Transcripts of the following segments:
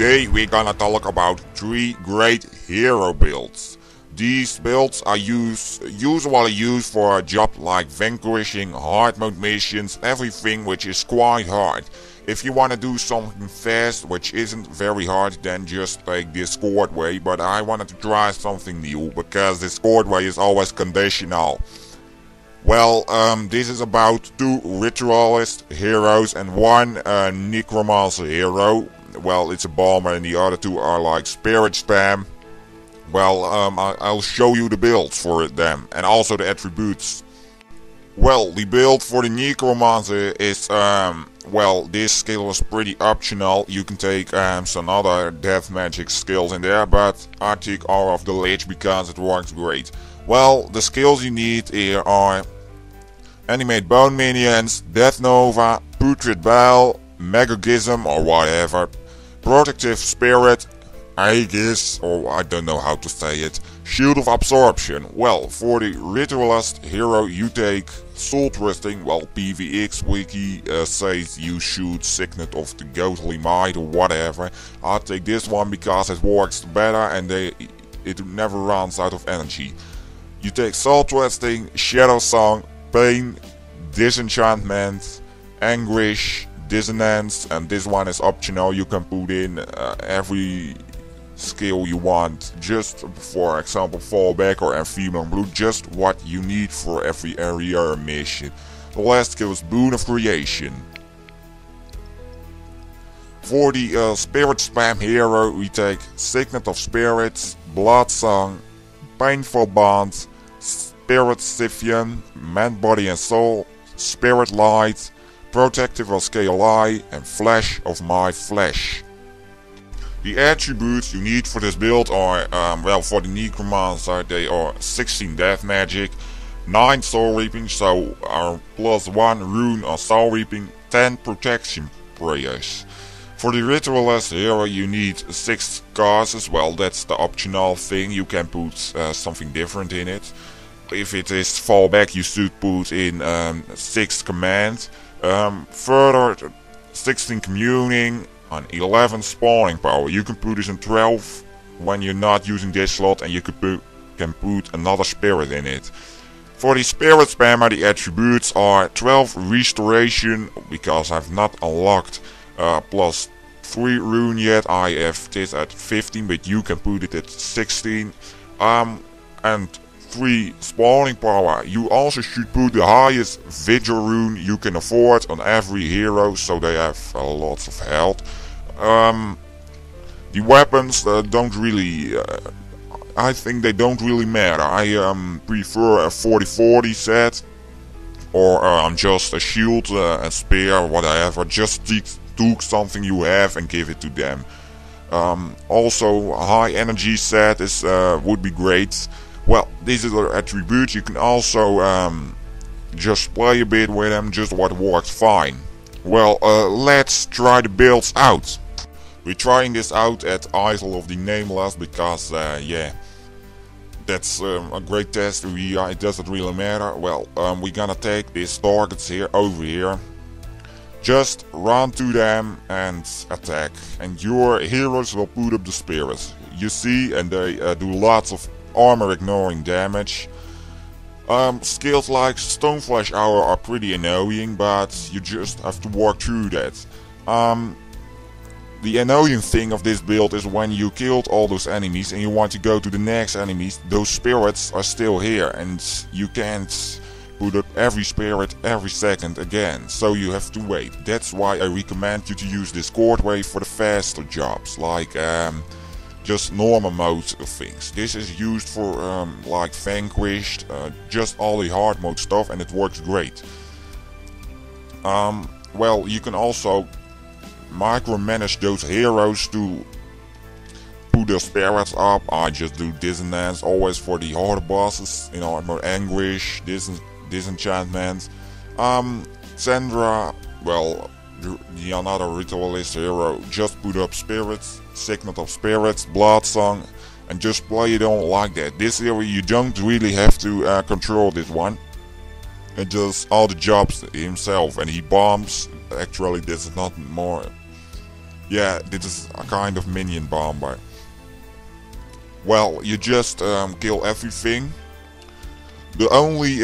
Today we're gonna talk about 3 great hero builds. These builds are usually used for a job like vanquishing, hard mode missions, everything which is quite hard. If you wanna do something fast which isn't very hard, then just take the Spiritway, but I wanted to try something new because the Spiritway is always conditional. Well, this is about 2 ritualist heroes and 1 necromancer hero. Well, it's a bomber and the other 2 are like spirit spam. Well, I'll show you the builds for them and also the attributes. Well, the build for the necromancer is, well, this skill is pretty optional. You can take some other death magic skills in there, but I take all of the lich because it works great. Well, the skills you need here are animate bone minions, death nova, putrid bile, megagism or whatever, protective spirit, Aegis, or I don't know how to say it, shield of absorption. Well, for the ritualist hero you take soul twisting. Well, PvE wiki says you shoot signet of the ghostly might or whatever. I take this one because it works better and it never runs out of energy. You take soul twisting, shadow song, pain, disenchantment, anguish, dissonance, and this one is optional. You can put in every skill you want, just for example fallback or ephemeral blue, just what you need for every area mission. The last skill is boon of creation. For the spirit spam hero we take signet of spirits, blood song, painful bond, spirit Scythian, man, body and soul, spirit light, protective of scale eye, and flesh of my flesh. The attributes you need for this build are, well, for the necromancer they are 16 death magic, 9 soul reaping, so +1 rune on soul reaping, 10 protection prayers. For the ritualist hero you need 6 causes. Well, that's the optional thing, you can put something different in it. If it is fallback you should put in 6 commands. Further 16 communing and 11 spawning power. You can put this in 12 when you're not using this slot, and you can put another spirit in it. For the spirit spammer the attributes are 12 restoration, because I've not unlocked +3 rune yet. I have this at 15, but you can put it at 16. And 3 spawning power. You also should put the highest vigil rune you can afford on every hero, so they have lots of health. The weapons don't really, I think they don't really matter. I prefer a 40-40 set, or just a shield and spear, whatever. Just take something you have and give it to them. Also a high energy set is would be great. Well, these are the attributes. You can also just play a bit with them, just what works fine. Well, let's try the builds out. We're trying this out at Isle of the Nameless because, yeah, that's a great test. It doesn't really matter. Well, we're gonna take these targets here, over here. Just run to them and attack. And your heroes will put up the spirits. You see, and they do lots of armor ignoring damage. Skills like Stoneflesh Hour are pretty annoying, but you just have to work through that. The annoying thing of this build is when you killed all those enemies and you want to go to the next enemies, those spirits are still here and you can't put up every spirit every second again, so you have to wait. That's why I recommend you to use this Spiritway for the faster jobs, like just normal modes of things. This is used for like vanquished, just all the hard mode stuff, and it works great. Well, you can also micromanage those heroes to put their spirits up. I just do dissonance always for the harder bosses, you know, more anguish, disenchantment. Sandra, well, the another ritualist hero, just put up spirits, signet of spirits, blood song, and just play it on like that. This area you don't really have to control this one. It does all the jobs himself, and he bombs. Actually, this is not more Yeah, this is a kind of minion bomber. Well, you just kill everything. The only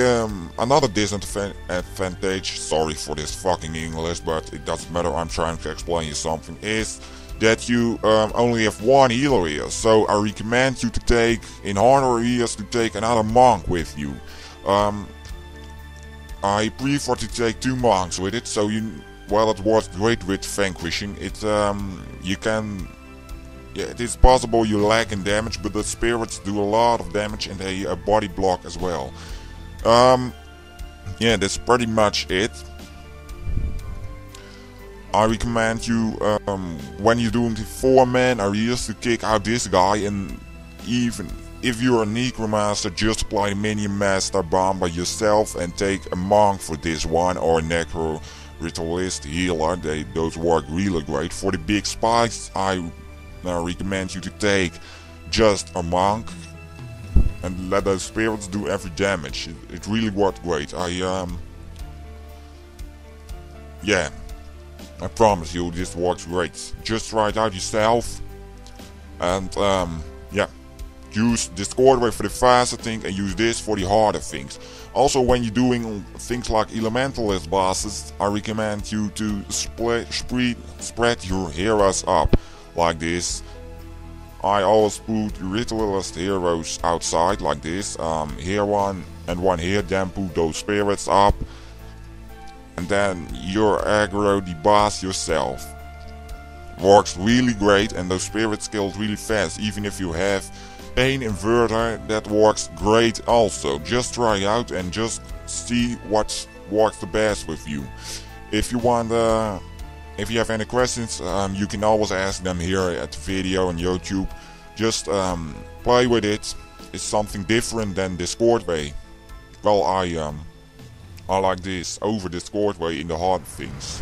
another disadvantage, sorry for this fucking English, but it doesn't matter, I'm trying to explain you something, is that you only have one healer here. So I recommend you to take, in harder areas, to take another monk with you. I prefer to take 2 monks with it, so you, while it works great with vanquishing, it you can, yeah, it is possible you lack in damage, but the spirits do a lot of damage and they body block as well. Yeah, that's pretty much it. I recommend you, when you're doing the 4-man areas, to kick out this guy, and even if you're a necromancer, just apply the Minion Master Bomber yourself and take a monk for this one, or a necro ritualist healer. Those work really great. For the big spikes, I recommend you to take just a monk and let those spirits do every damage. It really worked great. Yeah, I promise you this works great. Just try it out yourself, and yeah, use the Spiritway for the faster thing and use this for the harder things. Also, when you're doing things like elementalist bosses, I recommend you to spread your heroes up like this. I always put ritualist heroes outside like this, here one and one here, then put those spirits up, and then you're aggro the boss yourself. Works really great, and those spirits kills really fast. Even if you have Pain Inverter, that works great also. Just try out and just see what works the best with you. If you want, if you have any questions, you can always ask them here at the video on YouTube. Just play with it. It's something different than the Spiritway. Well, I like this over the Spiritway in the hard things.